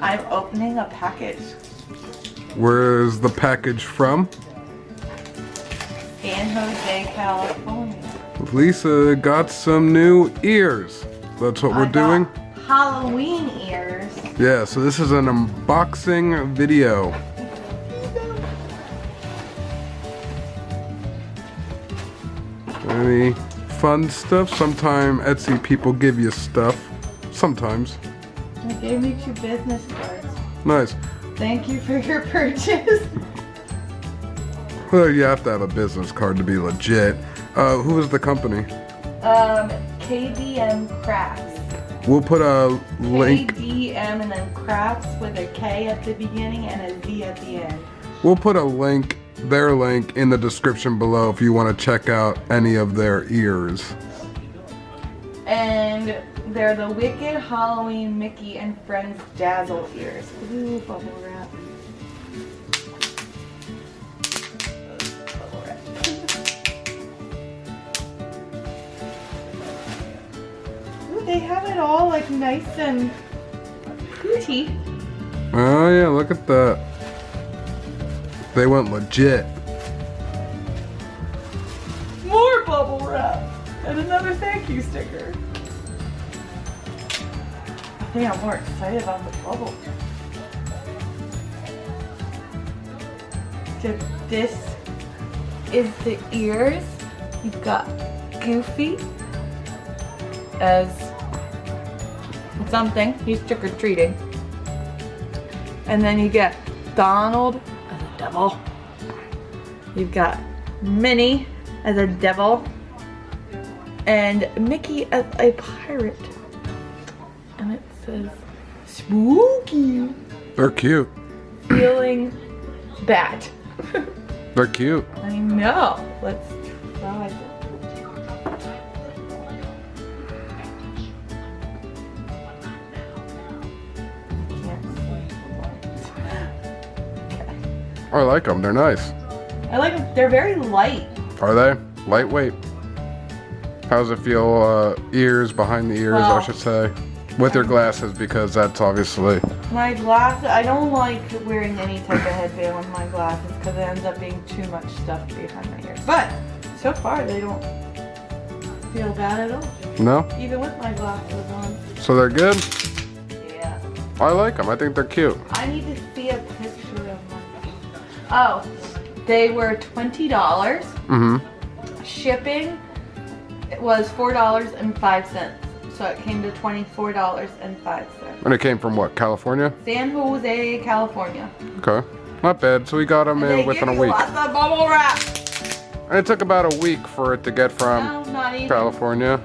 I'm opening a package. Where's the package from? San Jose, California. Lisa got some new ears. That's what we're doing? Halloween ears. Yeah, so this is an unboxing video. Any fun stuff? Sometimes Etsy people give you stuff. Sometimes. They gave me 2 business cards. Nice. Thank you for your purchase. Well, you have to have a business card to be legit. Who is the company? KDMKraftz. We'll put a link. KDM and then Krafts with a K at the beginning and a Z at the end. We'll put a link, their link, in the description below if you want to check out any of their ears. And they're the Wicked Halloween Mickey and Friends Dazzle ears. Ooh, bubble wrap. Bubble wrap. Ooh, they have it all like nice and pretty. Oh yeah, look at that. They went legit. More bubble wrap. And another thank you sticker. I think I'm more excited about the bubble. So this is the ears. You've got Goofy as something. He's trick-or-treating. And then you get Donald as a devil. You've got Minnie as a devil. And Mickey as a pirate. And it says, spooky. They're cute. Feeling bad. They're cute. I know. Let's try it. I like them. They're nice. I like them. They're very light. Are they? Lightweight. How does it feel? Ears, behind the ears, I should say. With your glasses, because that's obviously... My glasses, I don't like wearing any type of headband with my glasses because it ends up being too much stuff behind my ears. But so far they don't feel bad at all. No? Even with my glasses on. So they're good? Yeah. I like them. I think they're cute. I need to see a picture of my... Oh, they were $20. Mm-hmm. Shipping was $4.05. So it came to $24.05. And it came from what? California? San Jose, California. Okay. Not bad. So we got them in within a week. Lots of bubble wrap. And it took about a week for it to get from No, not even. California.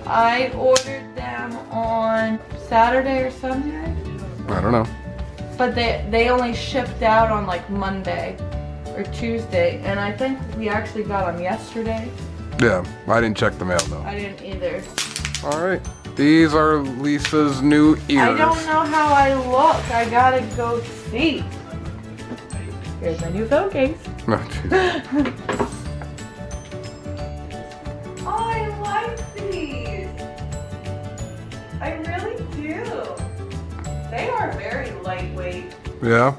I ordered them on Saturday or Sunday. I don't know. But they only shipped out on like Monday or Tuesday. And I think we actually got them yesterday. Yeah, I didn't check the mail though. I didn't either. Alright, these are Lisa's new ears. I don't know how I look. I gotta go see. Here's my new phone case. No, Oh, I like these. I really do. They are very lightweight. yeah?